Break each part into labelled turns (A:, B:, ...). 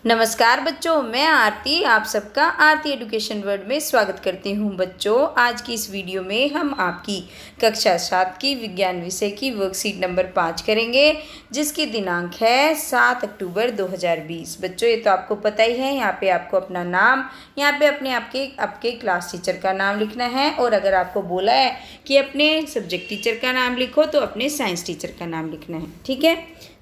A: नमस्कार बच्चों, मैं आरती आप सबका आरती एजुकेशन वर्ल्ड में स्वागत करती हूँ। बच्चों, आज की इस वीडियो में हम आपकी कक्षा 7 की विज्ञान विषय की वर्कशीट नंबर 5 करेंगे, जिसकी दिनांक है 7 अक्टूबर 2020। बच्चों, ये तो आपको पता ही है। यहाँ पे आपको अपना नाम, यहाँ पे अपने आपके क्लास टीचर का नाम लिखना है, और अगर आपको बोला है कि अपने सब्जेक्ट टीचर का नाम लिखो तो अपने साइंस टीचर का नाम लिखना है। ठीक है,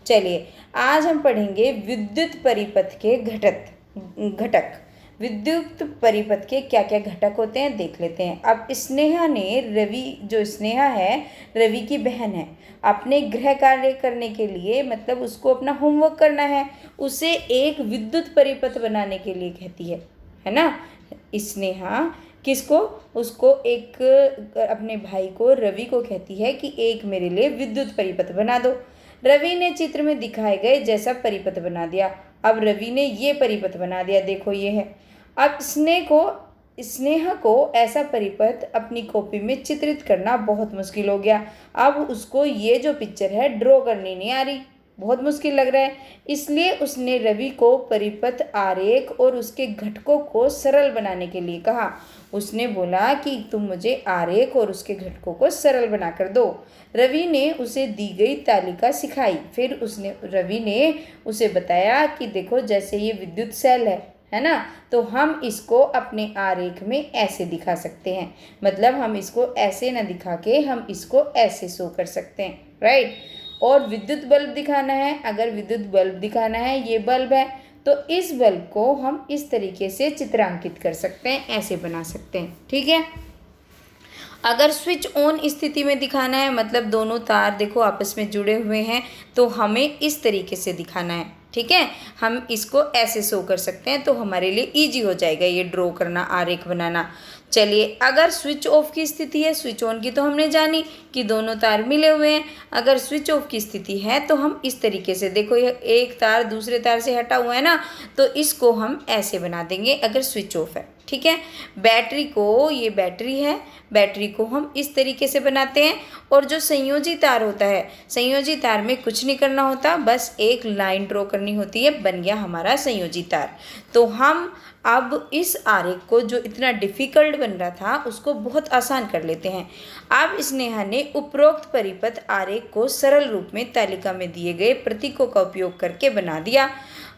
A: चलिए आज हम पढ़ेंगे विद्युत परिपथ के घटक। विद्युत परिपथ के क्या क्या घटक होते हैं देख लेते हैं। अब स्नेहा ने स्नेहा है रवि की बहन है, अपने गृह कार्य करने के लिए, मतलब उसको अपना होमवर्क करना है, उसे एक विद्युत परिपथ बनाने के लिए कहती है ना। स्नेहा किसको, उसको एक अपने भाई को रवि को कहती है कि एक मेरे लिए विद्युत परिपथ बना दो। रवि ने चित्र में दिखाए गए जैसा परिपथ बना दिया। अब रवि ने ये परिपथ बना दिया, देखो ये है। अब स्नेहा को ऐसा परिपथ अपनी कॉपी में चित्रित करना बहुत मुश्किल हो गया। अब उसको ये जो पिक्चर है ड्रॉ करनी नहीं आ रही, बहुत मुश्किल लग रहा है। इसलिए उसने रवि को परिपथ आरेख और उसके घटकों को सरल बनाने के लिए कहा। उसने बोला कि तुम मुझे आरेख और उसके घटकों को सरल बनाकर दो। रवि ने उसे दी गई तालिका सिखाई। फिर रवि ने उसे बताया कि देखो, जैसे ये विद्युत सेल है ना, तो हम इसको अपने आरेख में ऐसे दिखा सकते हैं। मतलब हम इसको ऐसे ना दिखा के हम इसको ऐसे शो कर सकते हैं, राइट। और विद्युत बल्ब दिखाना है, अगर विद्युत बल्ब दिखाना है, ये बल्ब है, तो इस बल्ब को हम इस तरीके से चित्रांकित कर सकते हैं, ऐसे बना सकते हैं। ठीक है, अगर स्विच ऑन स्थिति में दिखाना है, मतलब दोनों तार देखो आपस में जुड़े हुए हैं, तो हमें इस तरीके से दिखाना है। ठीक है, हम इसको ऐसे शो कर सकते हैं, तो हमारे लिए इजी हो जाएगा ये ड्रॉ करना, आरेख बनाना। चलिए, अगर स्विच ऑफ की स्थिति है, स्विच ऑन की तो हमने जानी कि दोनों तार मिले हुए हैं। अगर स्विच ऑफ की स्थिति है तो हम इस तरीके से, देखो ये एक तार दूसरे तार से हटा हुआ है ना, तो इसको हम ऐसे बना देंगे अगर स्विच ऑफ है। ठीक है, ये बैटरी है, बैटरी को हम इस तरीके से बनाते हैं। और जो संयोजी तार होता है, संयोजी तार में कुछ नहीं करना होता, बस एक लाइन ड्रॉ करनी होती है, बन गया हमारा संयोजी तार। तो हम अब इस आरेख को, जो इतना डिफ़िकल्ट बन रहा था, उसको बहुत आसान कर लेते हैं। अब स्नेहा ने उपरोक्त परिपथ आरेख को सरल रूप में तालिका में दिए गए प्रतीकों का उपयोग करके बना दिया।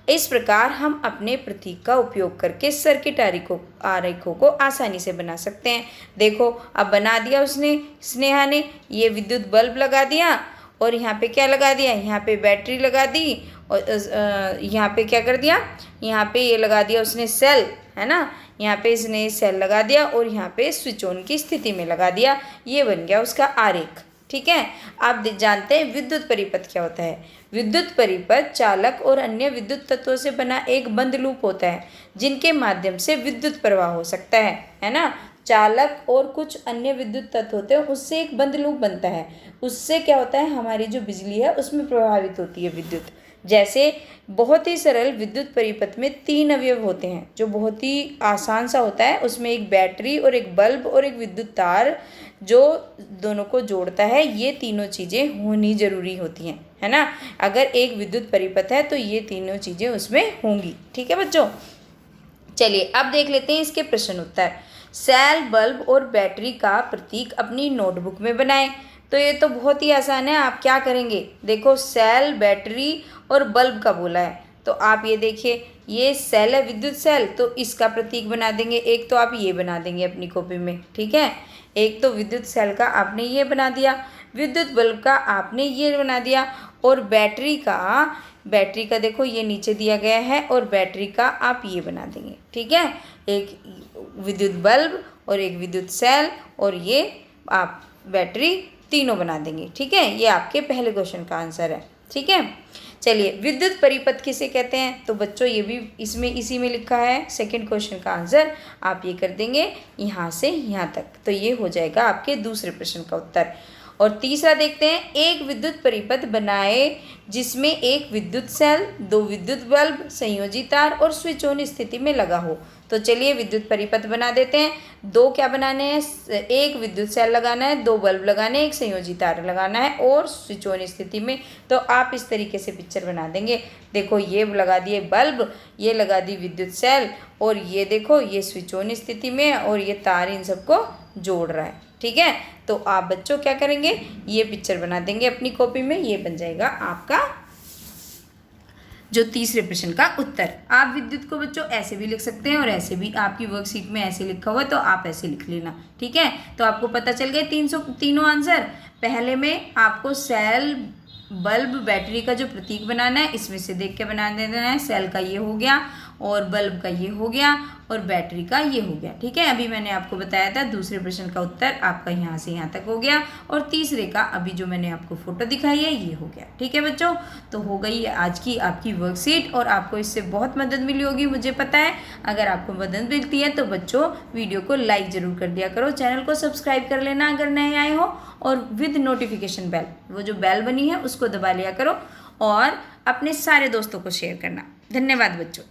A: इस प्रकार हम अपने प्रतीक का उपयोग करके सर्किट आरेखों को आसानी से बना सकते हैं। देखो, अब बना दिया स्नेहा ने, ये विद्युत बल्ब लगा दिया, और यहाँ पे क्या लगा दिया, यहाँ पे बैटरी लगा दी, और यहाँ पे क्या कर दिया, यहाँ पे ये लगा दिया उसने सेल, है ना। यहाँ पे इसने सेल लगा दिया और यहाँ पे स्विच ऑन की स्थिति में लगा दिया। ये बन गया उसका आरेख। ठीक है, आप जानते हैं विद्युत परिपथ क्या होता है। विद्युत परिपथ चालक और अन्य विद्युत तत्वों से बना एक बंद लूप होता है, जिनके माध्यम से विद्युत प्रवाह हो सकता है ना। चालक और कुछ अन्य विद्युत तत्व होते हैं, उससे एक बंद लूप बनता है। उससे क्या होता है, हमारी जो बिजली है उसमें प्रभावित होती है विद्युत। जैसे बहुत ही सरल विद्युत परिपथ में 3 अवयव होते हैं, जो बहुत ही आसान सा होता है। उसमें एक बैटरी और एक बल्ब और एक विद्युत तार, जो दोनों को जोड़ता है। ये तीनों चीज़ें होनी ज़रूरी होती हैं, है ना। अगर एक विद्युत परिपथ है तो ये तीनों चीज़ें उसमें होंगी। ठीक है बच्चों, चलिए अब देख लेते हैं इसके प्रश्न उत्तर। सेल, बल्ब और बैटरी का प्रतीक अपनी नोटबुक में बनाएं। तो ये तो बहुत ही आसान है। आप क्या करेंगे, देखो सेल, बैटरी और बल्ब का बोला है, तो आप ये देखिए, ये सेल है, विद्युत सेल, तो इसका प्रतीक बना देंगे। एक तो आप ये बना देंगे अपनी कॉपी में, ठीक है। एक तो विद्युत सेल का आपने ये बना दिया, विद्युत बल्ब का आपने ये बना दिया, और बैटरी का देखो ये नीचे दिया गया है, और बैटरी का आप ये बना देंगे। ठीक है, एक विद्युत बल्ब और एक विद्युत सेल और ये आप बैटरी, तीनों बना देंगे। ठीक है, ये आपके पहले क्वेश्चन का आंसर है। ठीक है, चलिए विद्युत परिपथ किसे कहते हैं, तो बच्चों ये भी इसी में लिखा है। सेकंड क्वेश्चन का आंसर आप ये कर देंगे यहाँ से यहाँ तक, तो ये हो जाएगा आपके दूसरे प्रश्न का उत्तर। और तीसरा देखते हैं, एक विद्युत परिपथ बनाए जिसमें एक विद्युत सेल, 2 विद्युत बल्ब, संयोजी तार और स्विच ऑन स्थिति में लगा हो। तो चलिए विद्युत परिपथ बना देते हैं। 2 क्या बनाने हैं, 1 विद्युत सेल लगाना है, 2 बल्ब लगाने हैं, 1 संयोजी तार लगाना है और स्विच ऑन स्थिति में। तो आप इस तरीके से पिक्चर बना देंगे। देखो ये लगा दिए बल्ब, ये लगा दी विद्युत सेल और ये देखो ये स्विच ऑन स्थिति में और ये तार इन सबको जोड़ रहा है। ठीक है, तो आप बच्चों क्या करेंगे, ये पिक्चर बना देंगे अपनी कॉपी में। ये बन जाएगा आपका जो तीसरे प्रश्न का उत्तर। आप विद्युत को बच्चों ऐसे भी लिख सकते हैं और ऐसे भी, आपकी वर्कशीट में ऐसे लिखा हुआ है तो आप ऐसे लिख लेना। ठीक है, तो आपको पता चल गए तीनों आंसर। पहले में आपको सेल, बल्ब, बैटरी का जो प्रतीक बनाना है, इसमें से देख के बना देना है। सेल का ये हो गया और बल्ब का ये हो गया और बैटरी का ये हो गया। ठीक है, अभी मैंने आपको बताया था दूसरे प्रश्न का उत्तर आपका यहाँ से यहाँ तक हो गया और तीसरे का अभी जो मैंने आपको फोटो दिखाई है ये हो गया। ठीक है बच्चों, तो हो गई आज की आपकी वर्कशीट और आपको इससे बहुत मदद मिली होगी, मुझे पता है। अगर आपको मदद मिलती है तो बच्चों वीडियो को लाइक ज़रूर कर दिया करो, चैनल को सब्सक्राइब कर लेना अगर नए आए हो और विद नोटिफिकेशन बेल, वो जो बेल बनी है उसको दबा लिया करो और अपने सारे दोस्तों को शेयर करना। धन्यवाद बच्चों।